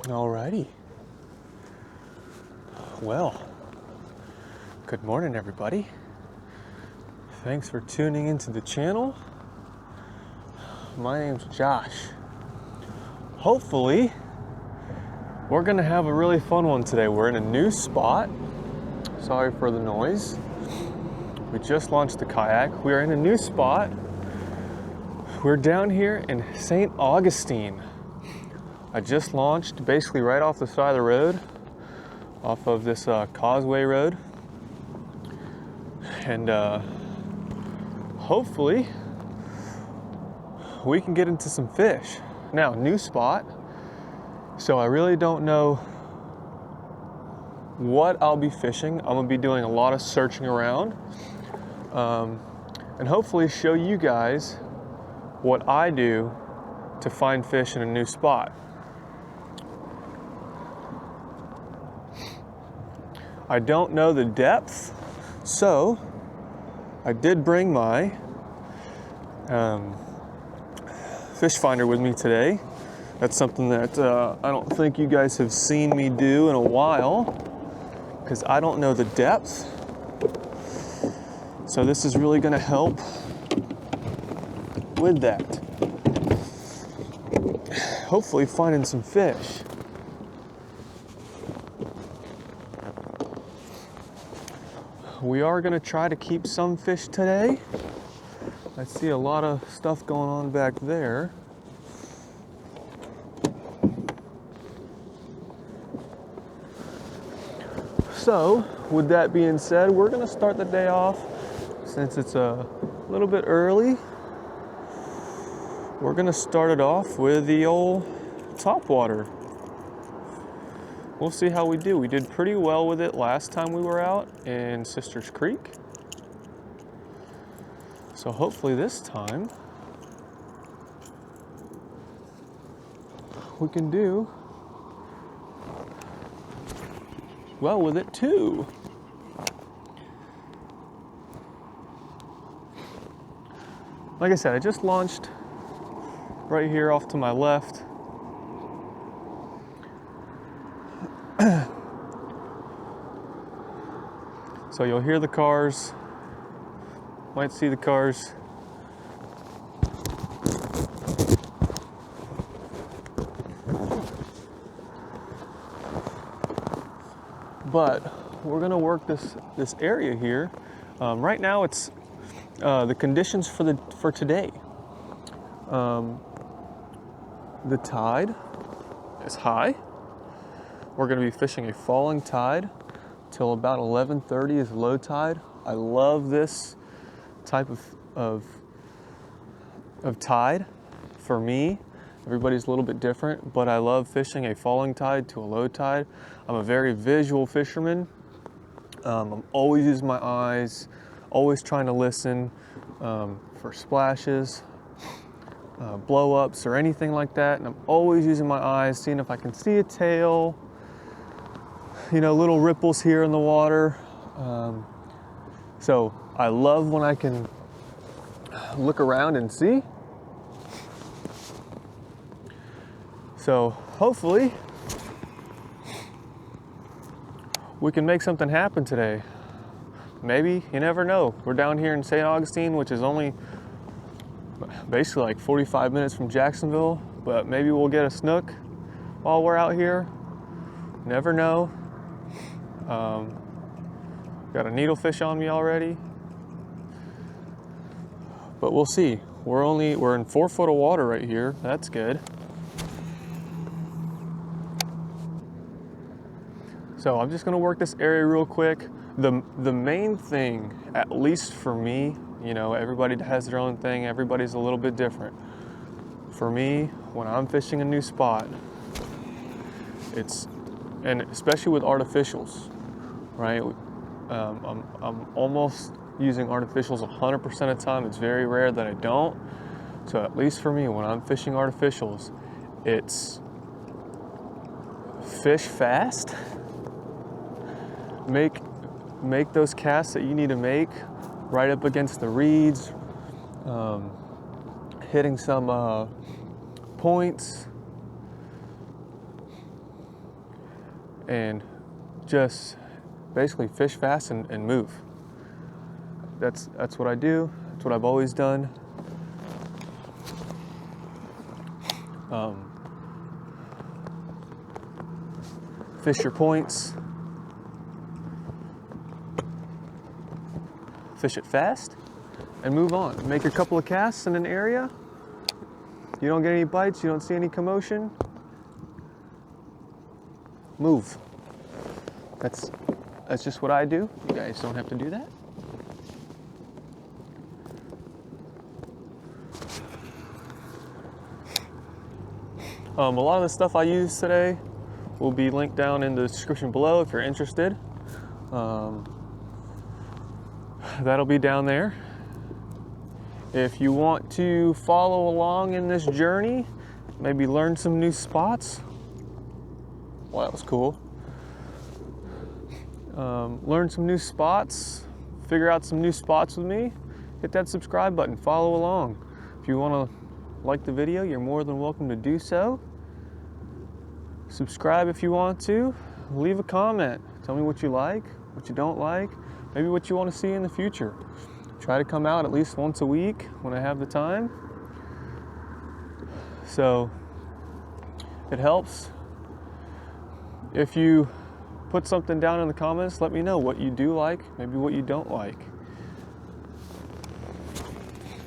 Alrighty. Well, good morning, everybody. Thanks for tuning into the channel. My name's Josh. Hopefully, we're gonna have a really fun one today. We're in a new spot. Sorry for the noise. We just launched the kayak. We are in a new spot. We're down here in St. Augustine. I just launched basically right off the side of the road, off of this causeway road. And hopefully we can get into some fish. Now, new spot, so I really don't know what I'll be fishing. I'm gonna be doing a lot of searching around and hopefully show you guys what I do to find fish in a new spot. I don't know the depth, so I did bring my fish finder with me today. That's something that I don't think you guys have seen me do in a while, because I don't know the depth. So this is really gonna help with that. Hopefully finding some fish. We are gonna try to keep some fish today. I see a lot of stuff going on back there. So, with that being said, we're gonna start the day off, since it's a little bit early. We're gonna start it off with the old topwater. We'll see how we do. We did pretty well with it last time we were out in Sisters Creek. So hopefully this time we can do well with it too. Like I said, I just launched right here off to my left. So you'll hear the cars, might see the cars. But we're gonna work this area here. Right now it's the conditions for today. The tide is high. We're gonna be fishing a falling tide till about 11:30 is low tide. I love this type of tide. For me, everybody's a little bit different, but I love fishing a falling tide to a low tide. I'm a very visual fisherman. I'm always using my eyes, always trying to listen for splashes, blow-ups or anything like that, and I'm always using my eyes, seeing if I can see a tail, you know, little ripples here in the water. So I love when I can look around and see. So hopefully we can make something happen today. Maybe, you never know. We're down here in St. Augustine, which is only basically like 45 minutes from Jacksonville, but maybe we'll get a snook while we're out here. Never know. Got a needlefish on me already, but we'll see. We're in 4 foot of water right here. That's good. So I'm just gonna work this area real quick. The main thing, at least for me, you know, everybody has their own thing. Everybody's a little bit different. For me, when I'm fishing a new spot, and especially with artificials, right? I'm almost using artificials 100% of the time. It's very rare that I don't. So at least for me, when I'm fishing artificials, it's fish fast, make those casts that you need to make right up against the reeds, hitting some points, and just basically fish fast and move. That's what I do. That's what I've always done. Fish your points. Fish it fast and move on. Make a couple of casts in an area. You don't get any bites, you don't see any commotion. Move. That's just what I do. You guys don't have to do that. A lot of the stuff I use today will be linked down in the description below if you're interested. That'll be down there. If you want to follow along in this journey, maybe learn some new spots. Well, that was cool. Learn some new spots, figure out some new spots with me, hit that subscribe button, follow along. If you want to like the video, you're more than welcome to do so. Subscribe if you want to. Leave a comment. Tell me what you like, what you don't like, maybe what you want to see in the future. Try to come out at least once a week when I have the time. So it helps. If you put something down in the comments, let me know what you do like, maybe what you don't like.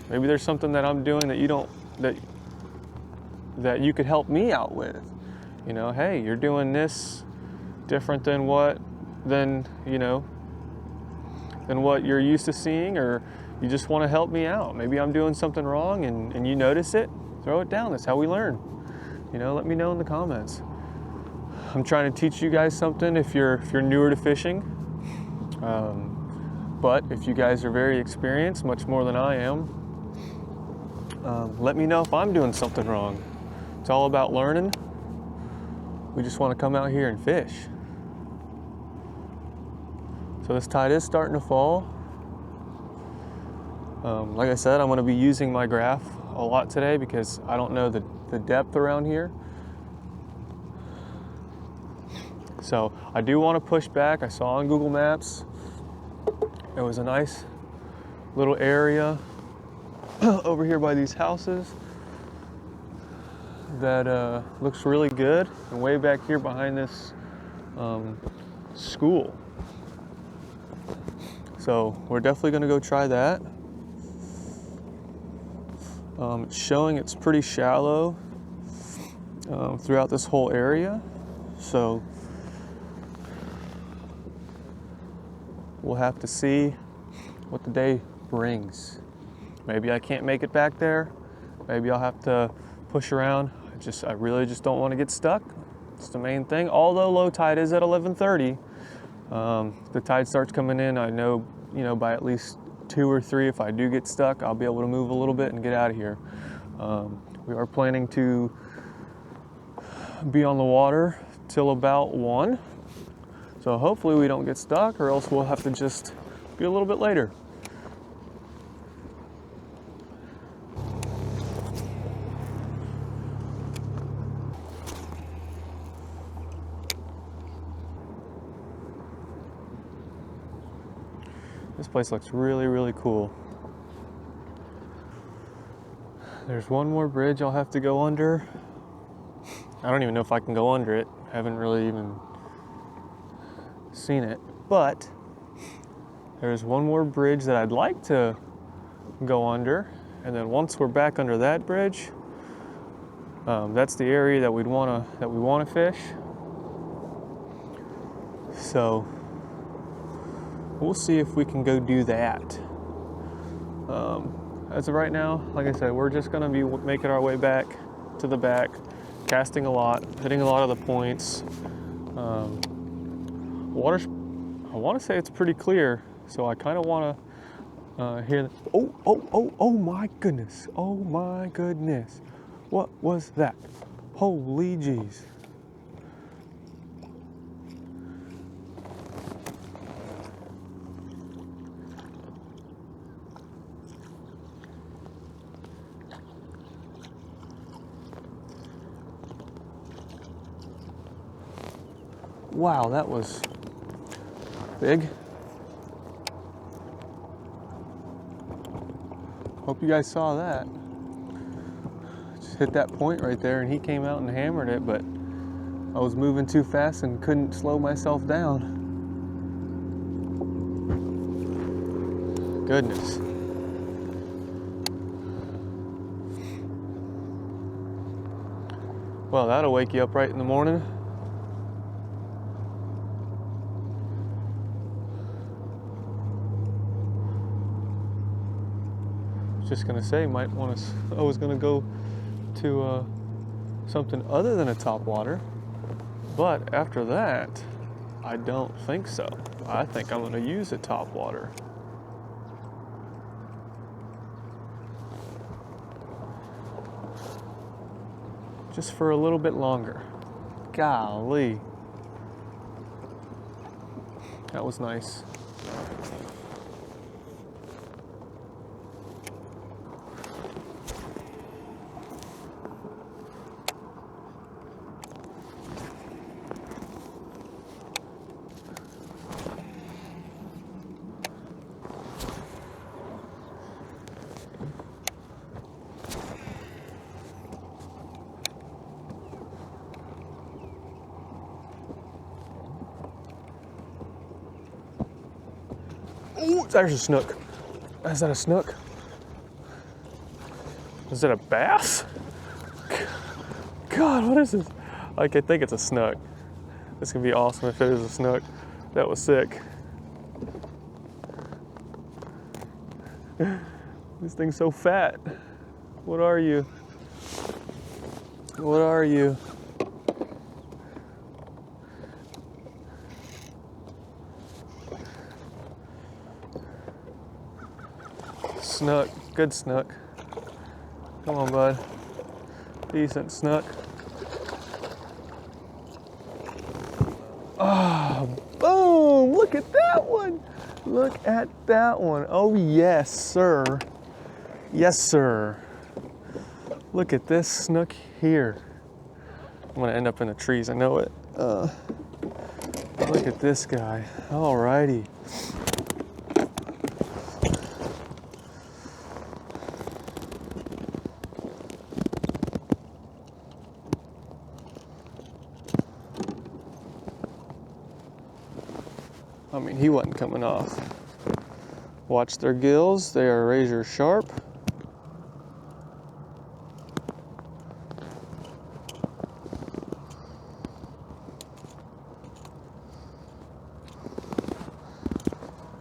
Maybe there's something that I'm doing that you don't, that you could help me out with. You know, hey, you're doing this different than what you're used to seeing, or you just want to help me out. Maybe I'm doing something wrong and you notice it, throw it down. That's how we learn. You know, let me know in the comments. I'm trying to teach you guys something if you're newer to fishing. But if you guys are very experienced, much more than I am, let me know if I'm doing something wrong. It's all about learning. We just want to come out here and fish. So this tide is starting to fall. Like I said, I'm going to be using my graph a lot today because I don't know the depth around here. So I do want to push back. I saw on Google Maps it was a nice little area over here by these houses that looks really good, and way back here behind this school. So we're definitely going to go try that. It's showing it's pretty shallow throughout this whole area, so we'll have to see what the day brings. Maybe I can't make it back there. Maybe I'll have to push around. I really just don't want to get stuck. It's the main thing. Although low tide is at 11:30, the tide starts coming in. I know, by at least 2 or 3, if I do get stuck, I'll be able to move a little bit and get out of here. We are planning to be on the water till about 1. So hopefully we don't get stuck, or else we'll have to just be a little bit later. This place looks really, really cool. There's one more bridge I'll have to go under. I don't even know if I can go under it. I haven't really even seen it. But there's one more bridge that I'd like to go under. And then once we're back under that bridge, that's the area that we want to fish. So we'll see if we can go do that. As of right now, like I said, we're just gonna be making our way back to the back, casting a lot, hitting a lot of the points. Water's, I want to say it's pretty clear, so I kind of want to hear. Oh my goodness! Oh my goodness! What was that? Holy jeez! Wow, that was big. Hope you guys saw that. Just hit that point right there and he came out and hammered it, but I was moving too fast and couldn't slow myself down. Goodness. Well, that'll wake you up right in the morning. Just gonna say, might want to. I was gonna go to something other than a topwater, but after that, I don't think so. I think I'm gonna use a topwater. Just for a little bit longer. Golly, that was nice. Ooh, there's a snook. Is that a snook? Is it a bass? God, what is this? Like, I think it's a snook. This could be awesome if it is a snook. That was sick. This thing's so fat. What are you? What are you? Snook, good snook. Come on, bud. Decent snook. Ah, boom! Look at that one. Look at that one. Oh, yes, sir. Yes, sir. Look at this snook here. I'm gonna end up in the trees, I know it. Look at this guy. Alrighty. I mean, he wasn't coming off. Watch their gills, they are razor sharp.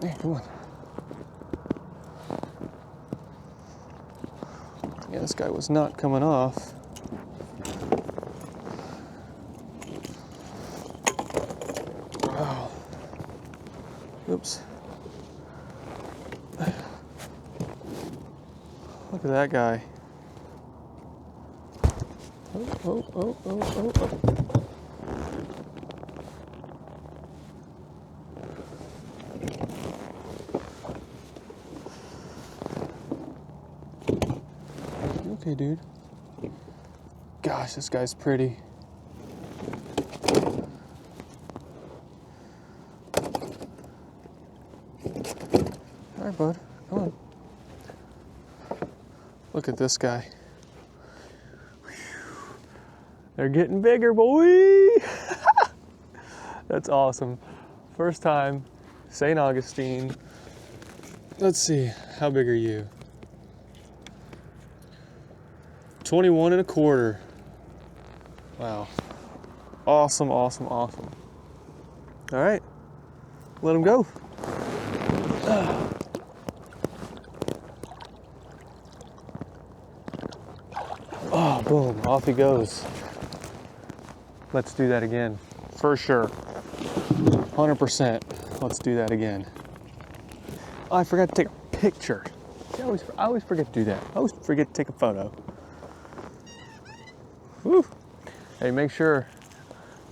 Hey, come on. Yeah, this guy was not coming off. Wow. Oops. Look at that guy. Oh. Okay, dude. Gosh, this guy's pretty. All right, bud, come on. Look at this guy. They're getting bigger, boy. That's awesome. First time, St. Augustine. Let's see, how big are you? 21 1/4. Wow. Awesome, awesome, awesome. All right, let him go. Oh, boom, off he goes. Let's do that again, for sure. 100%, let's do that again. Oh, I forgot to take a picture. See, I always forget to do that. I always forget to take a photo. Whew. Hey, make sure,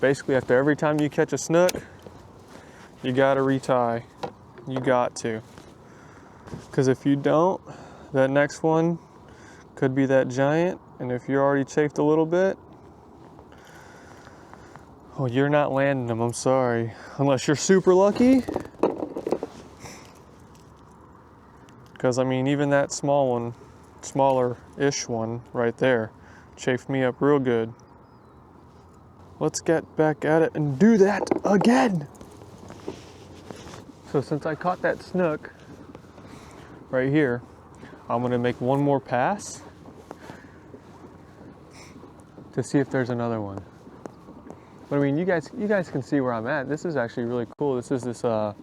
basically after every time you catch a snook, you gotta retie. You got to. Because if you don't, that next one could be that giant, and if you're already chafed a little bit, Oh, you're not landing them, I'm sorry. Unless you're super lucky. Because, I mean, even that small one, smaller-ish one right there, chafed me up real good. Let's get back at it and do that again. So since I caught that snook right here, I'm gonna make one more pass to see if there's another one. But I mean, you guys can see where I'm at. This is actually really cool. This is this, I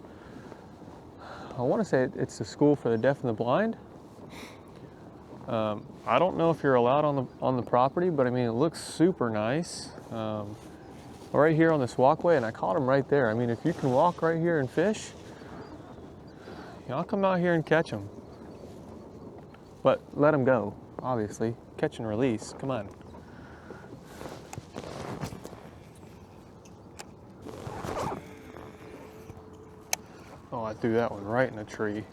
want to say it's the School for the Deaf and the Blind. I don't know if you're allowed on the property, but I mean, it looks super nice. Right here on this walkway, and I caught them right there. I mean, if you can walk right here and fish, you know, I'll come out here and catch them. But let them go, obviously. Catch and release, come on. Oh, I threw that one right in a tree.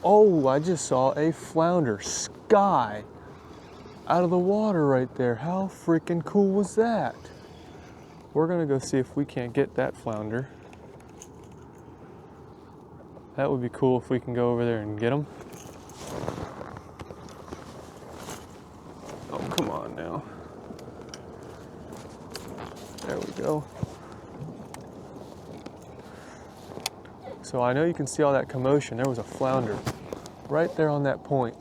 Oh, I just saw a flounder sky out of the water right there. How freaking cool was that? We're gonna go see if we can't get that flounder. That would be cool if we can go over there and get him. Oh, come on now. There we go. So I know you can see all that commotion. There was a flounder right there on that point,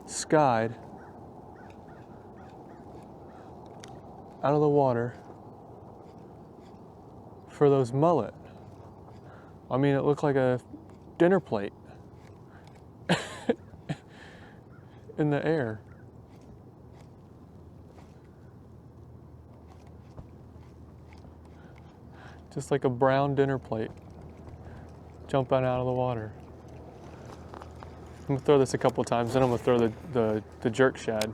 skied out of the water for those mullet. I mean, it looked like a dinner plate in the air. Just like a brown dinner plate jumping out of the water. I'm gonna throw this a couple times, then I'm gonna throw the jerk shad.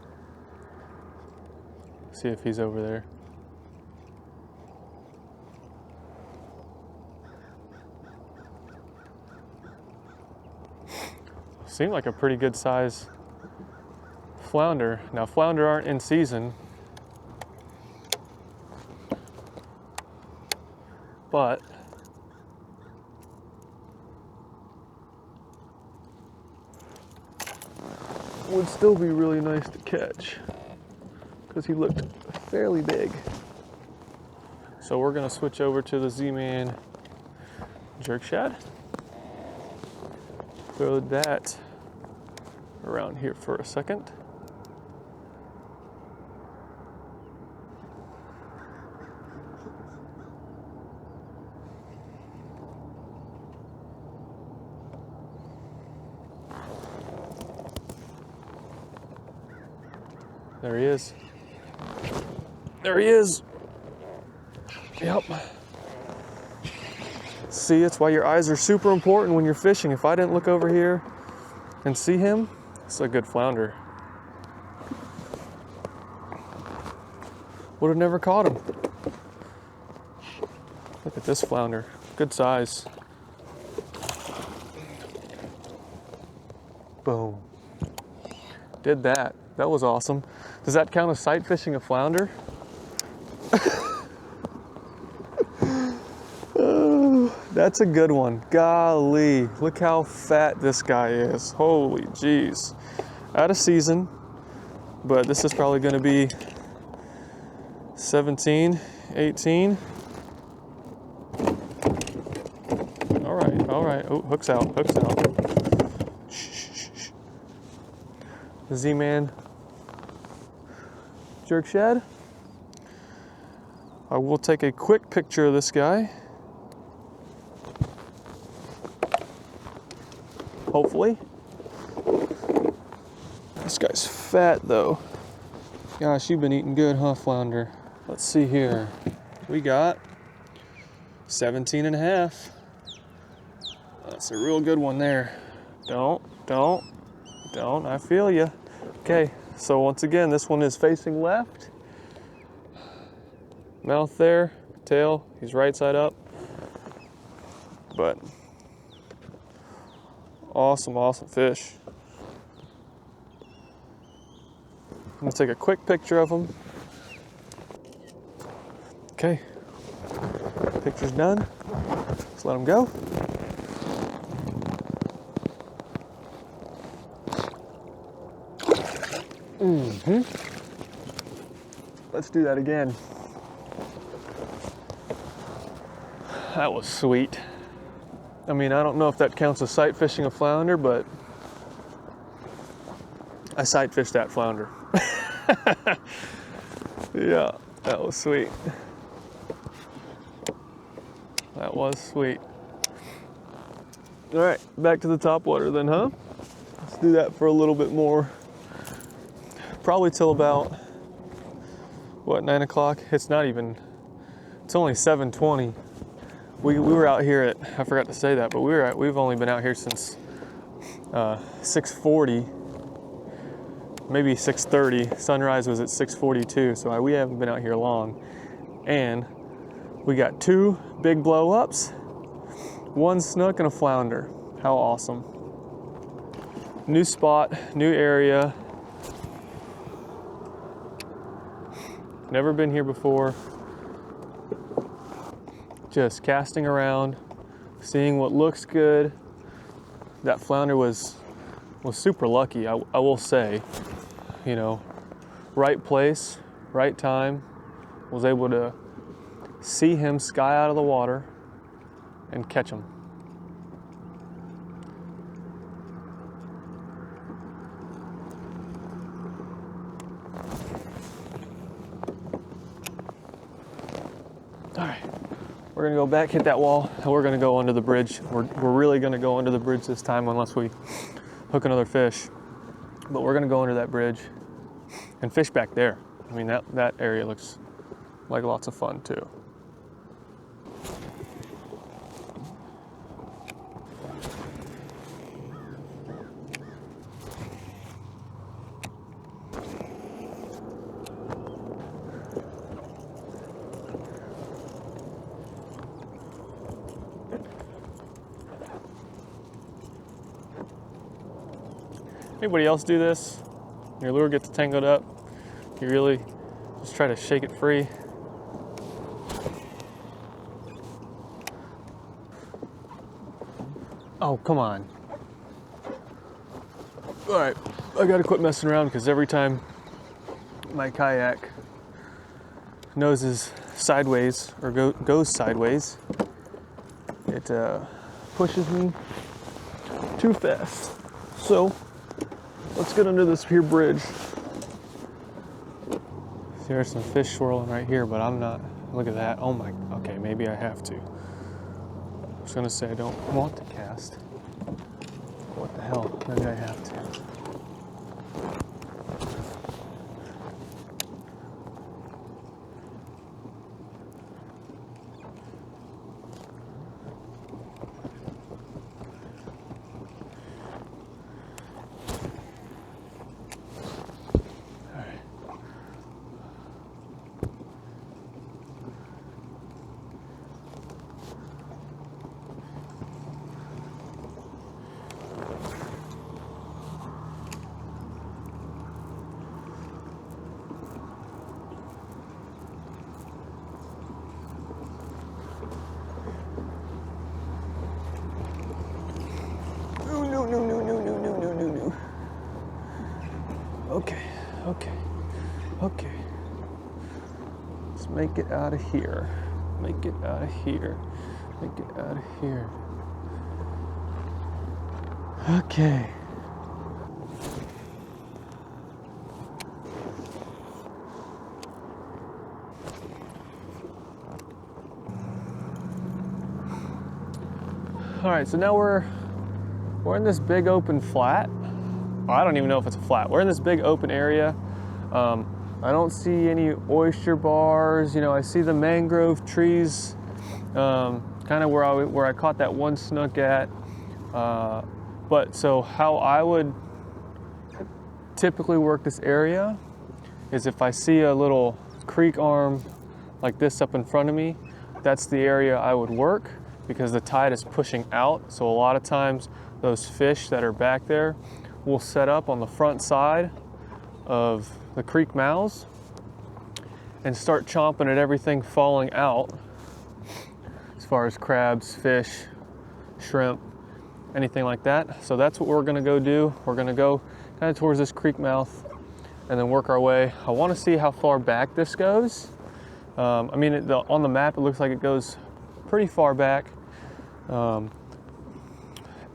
See if he's over there. Seemed like a pretty good size flounder. Now, flounder aren't in season, but would still be really nice to catch because he looked fairly big. So we're gonna switch over to the Z-Man jerk shad. Throw that around here for a second. There he is. There he is. Yep. See, it's why your eyes are super important when you're fishing. If I didn't look over here and see him, it's a good flounder. Would have never caught him. Look at this flounder. Good size. Boom. Did that. That was awesome. Does that count as sight fishing a flounder? Oh, that's a good one. Golly, look how fat this guy is. Holy jeez. Out of season, but this is probably going to be 17, 18. All right. Oh, hooks out. Shh. The Z-Man jerk shad. I will take a quick picture of this guy. Hopefully. This guy's fat though. Gosh, you've been eating good, huh, flounder? Let's see here. We got 17 and a half. That's a real good one there. Don't. I feel you. Okay, so once again, this one is facing left. Mouth there, tail, he's right side up. But awesome, awesome fish. I'm gonna take a quick picture of him. Okay, picture's done. Let's let him go. Let's do that again. That was sweet. I mean, I don't know if that counts as sight fishing a flounder, but I sight fished that flounder. Yeah, that was sweet. That was sweet. All right, back to the topwater then, huh? Let's do that for a little bit more. Probably till about, what, 9 o'clock? It's not even, it's only 7:20. We were out here at, I forgot to say that, but we've only been out here since 6:40, maybe 6:30. Sunrise was at 6:42, so we haven't been out here long. And we got 2 big blow-ups, 1 snook and a flounder. How awesome. New spot, new area. Never been here before. Just casting around, seeing what looks good. That flounder was super lucky, I will say. You know, right place, right time. Was able to see him sky out of the water and catch him. All right. We're gonna go back, hit that wall, and we're gonna go under the bridge. We're really gonna go under the bridge this time unless we hook another fish. But we're gonna go under that bridge and fish back there. I mean, that area looks like lots of fun too. Anybody else do this? Your lure gets tangled up. You really just try to shake it free. Oh, come on. All right, I gotta quit messing around because every time my kayak noses sideways or goes sideways, it pushes me too fast. So let's get under this here bridge. There's some fish swirling right here, but I'm not. Look at that. Oh my, okay, maybe I have to. I was gonna say I don't want to cast. What the hell? Maybe I have to. No. Okay. Let's make it out of here. Make it out of here. Okay. All right, so now we're in this big open flat. I don't even know if it's a flat. We're in this big open area. I don't see any oyster bars. You know, I see the mangrove trees, kind of where I caught that 1 snook at. But so how I would typically work this area is if I see a little creek arm like this up in front of me, that's the area I would work because the tide is pushing out. So a lot of times those fish that are back there will set up on the front side of the creek mouths and start chomping at everything falling out as far as crabs, fish, shrimp, anything like that. So that's what we're gonna go do. We're gonna go kind of towards this creek mouth and then work our way. I wanna see how far back this goes. I mean, on the map, it looks like it goes pretty far back.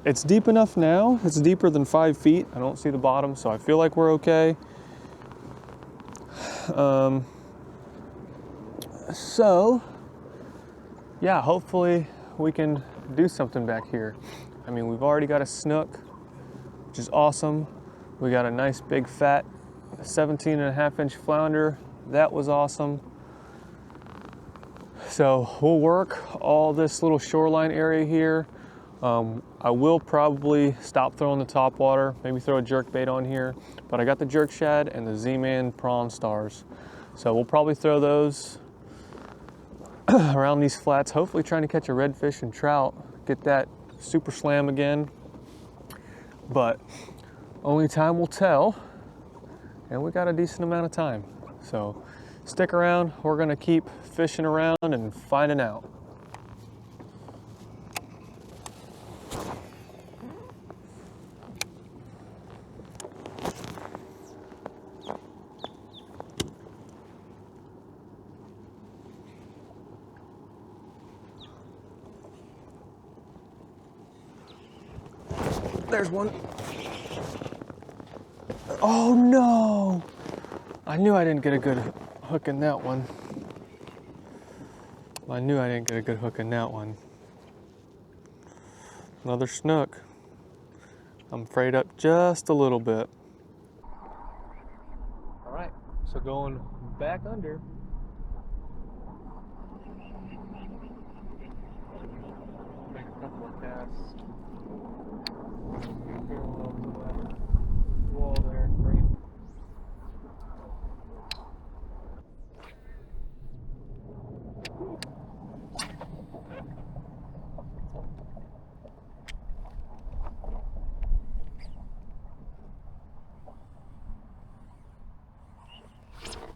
It's deep enough now. It's deeper than 5 feet. I don't see the bottom, so I feel like we're okay. So, yeah, hopefully we can do something back here. I mean, we've already got a snook, which is awesome. We got a nice big fat 17.5-inch flounder. That was awesome. So we'll work all this little shoreline area here. I will probably stop throwing the topwater, maybe throw a jerk bait on here, but I got the jerk shad and the Z-Man prawn stars. So we'll probably throw those around these flats, hopefully trying to catch a redfish and trout, get that super slam again. But only time will tell, and we got a decent amount of time. So stick around, we're gonna keep fishing around and finding out. There's one. Oh no! I knew I didn't get a good hook in that one. I knew I didn't get a good hook in that one. Another snook. I'm frayed up just a little bit. All right, so going back under. Make a couple of casts. Wall there, great.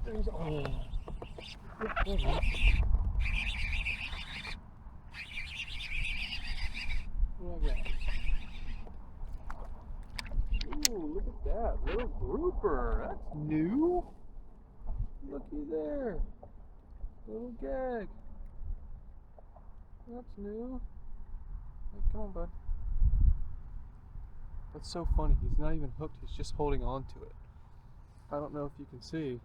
There's Ooh, look at that little grouper. That's new. Looky there. Little gag. That's new. Hey, come on, bud. That's so funny. He's not even hooked. He's just holding on to it. I don't know if you can see,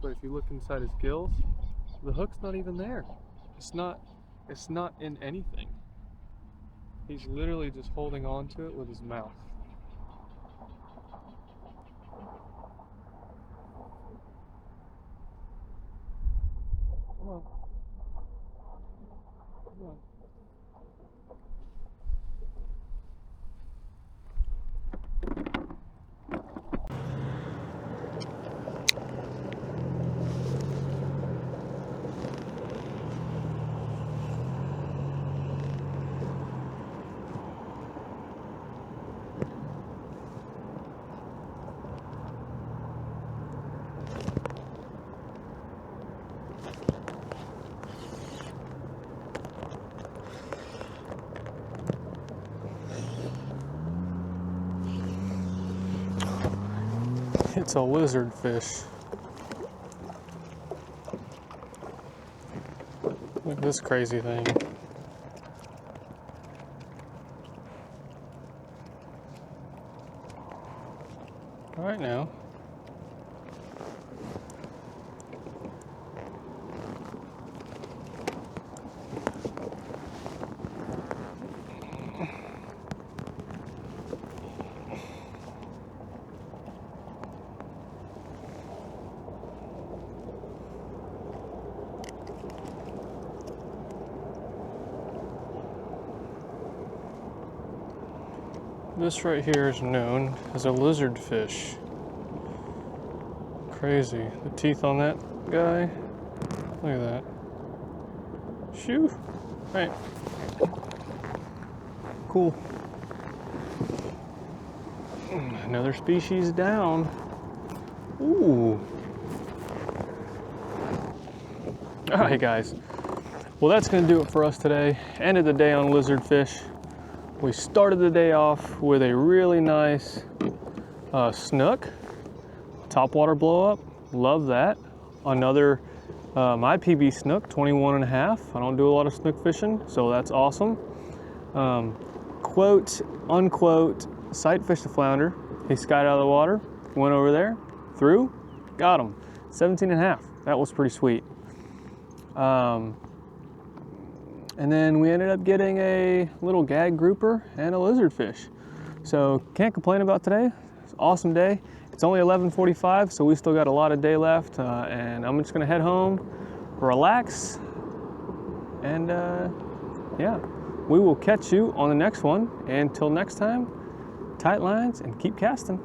but if you look inside his gills, the hook's not even there. It's not in anything. He's literally just holding on to it with his mouth. Come on. Come on. It's a lizard fish. Look at this crazy thing. All right now. This right here is known as a lizard fish. Crazy. The teeth on that guy, Look at that. Shoo. Right. Cool. Another species down. Ooh. All right, guys. Well, that's gonna do it for us today. Ended the day on lizard fish. We started the day off with a really nice snook, topwater blow up. Love that. Another my PB snook, 21.5. I don't do a lot of snook fishing, so that's awesome. Quote, unquote, sight fished a flounder. He skied out of the water, went over there, threw, got him. 17.5. That was pretty sweet. And then we ended up getting a little gag grouper and a lizard fish. So can't complain about today. It's an awesome day. It's only 11:45, so we still got a lot of day left. And I'm just gonna head home, relax, and yeah, we will catch you on the next one. Until next time, tight lines and keep casting.